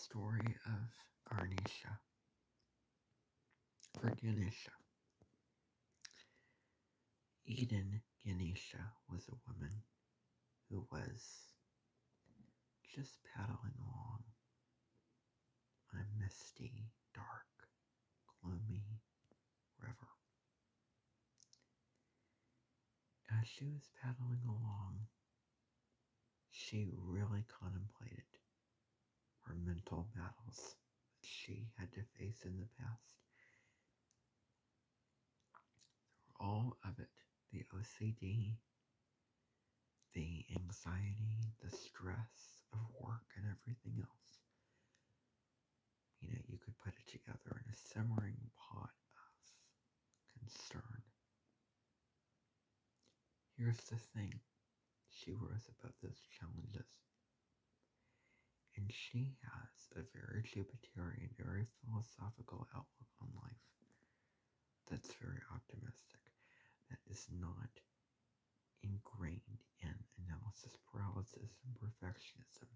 story of Garnisha, or Ganesha. Eden Ganesha was a woman who was just paddling along on a misty, dark, gloomy river. As she was paddling along, she really contemplated her mental battles that she had to face in the past. All of it, the OCD, the anxiety, the stress of work, and everything else. You could put it together in a simmering pot of concern. Here's the thing, she rose above those challenges. And she has a very Jupiterian, very philosophical outlook on life that's very optimistic, that is not ingrained in analysis paralysis and perfectionism.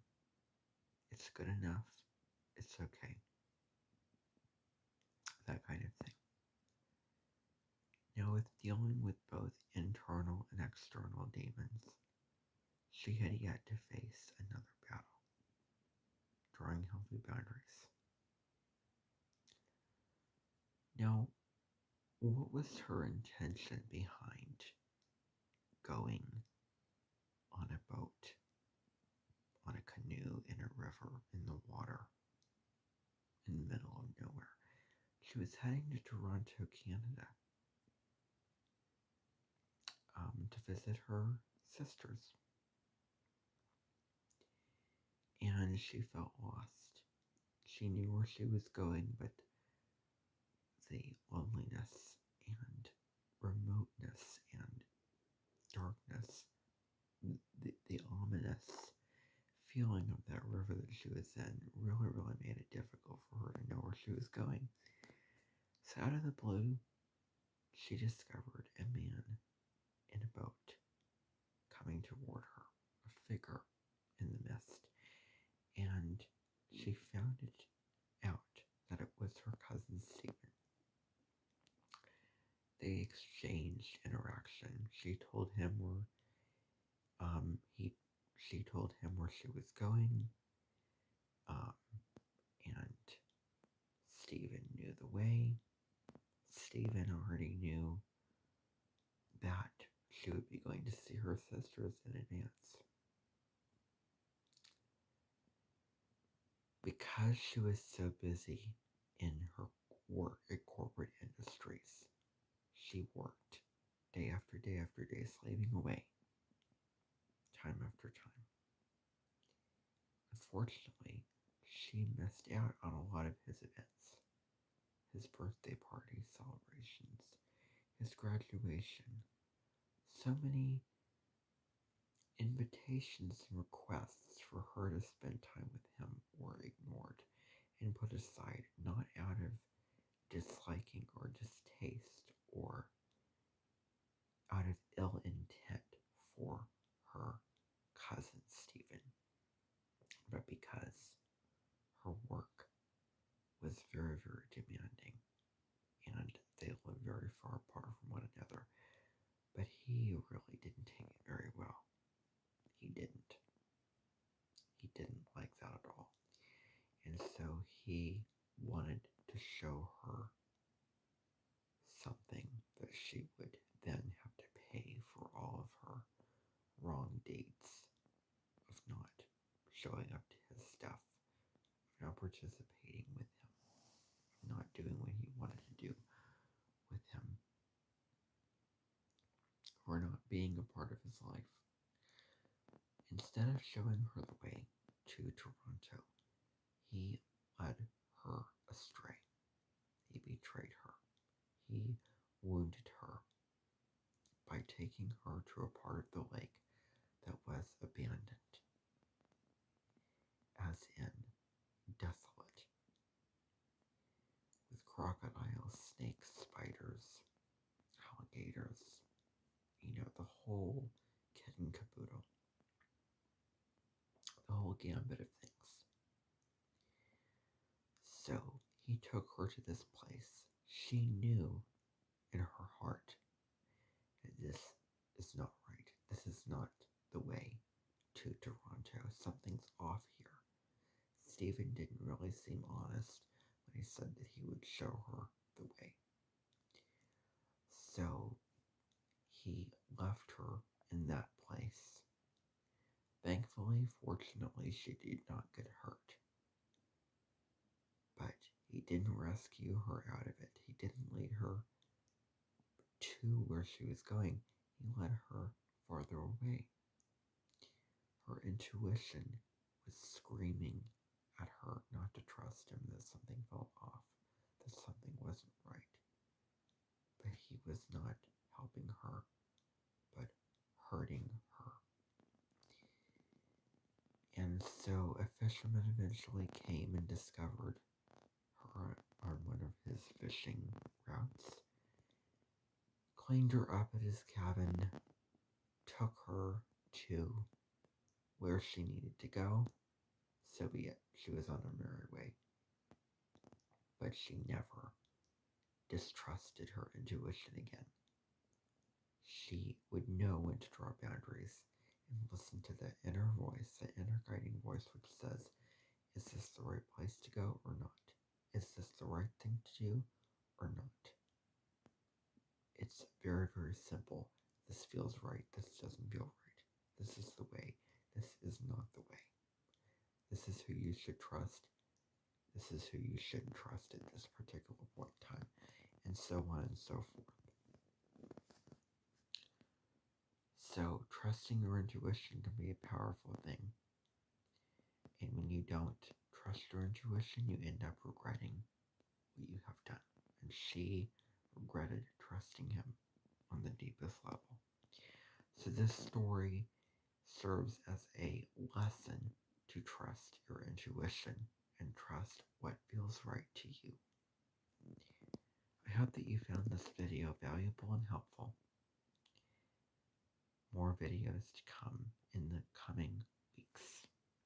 It's good enough, it's okay, that kind of thing. Now, with dealing with both internal and external demons, she had yet to face another battle, drawing healthy boundaries. Now, what was her intention behind going on a boat, on a canoe, in a river, in the water, in the middle of nowhere? She was heading to Toronto, Canada, to visit her sisters. And she felt lost. She knew where she was going, but the loneliness and remoteness and darkness, the ominous feeling of that river that she was in really made it difficult for her to know where she was going. So out of the blue, she discovered a man in a boat coming toward her, a figure in the mist, and she found it out that it was her cousin Stephen. They exchanged interaction. She told him she told him where she was going, and Stephen knew the way. Stephen already knew that she would be going to see her sisters in advance. Because she was so busy in her work at corporate industries, she worked day after day after day, slaving away, time after time. Unfortunately, she missed out on a lot of his events, his birthday party celebrations, his graduation. So many invitations and requests for her to spend time with him were ignored and put aside, not out of disliking or distaste or out of ill intent for her cousin Stephen, but because her work was very demanding and they lived very far apart from one another. But he really didn't take it very well. He didn't. He didn't like that at all. And so he wanted to show her something that she would then have to pay for all of her wrong deeds of not showing up to his stuff, of not participating with him, of not doing what he wanted to do with him, or not being a part of his life. Instead of showing her the way to Toronto, he led her astray. He betrayed her. He wounded her by taking her to a part of the lake that was abandoned, as in desolate, with crocodiles, snakes, spiders, alligators, the whole kit and caboodle, the whole gambit of things. So he took her to this place. She knew in her heart that this is not right. This is not the way to Toronto. Something's off here. Stephen didn't really seem honest when he said that he would show her the way. So he left her in that place. Thankfully, fortunately, she did not get hurt. But he didn't rescue her out of it. He didn't lead her to where she was going. He led her farther away. Her intuition was screaming at her not to trust him, that something felt off, that something wasn't right. But he was not helping her, but hurting her. And so a fisherman eventually came and discovered her on one of his fishing routes, cleaned her up at his cabin, took her to where she needed to go. So be it. She was on her merry way. But she never distrusted her intuition again. She would know when to draw boundaries and listen to the inner voice, the inner guiding voice, which says, is this the right place to go or not? Is this the right thing to do or not? It's very, very simple. This feels right. This doesn't feel right. This is the way. This is not the way. This is who you should trust. This is who you shouldn't trust at this particular point in time, and so on and so forth. So trusting your intuition can be a powerful thing. And when you don't trust your intuition, you end up regretting what you have done. And she regretted trusting him on the deepest level. So this story serves as a lesson to trust your intuition and trust what feels right to you. I hope that you found this video valuable and helpful. More videos to come in the coming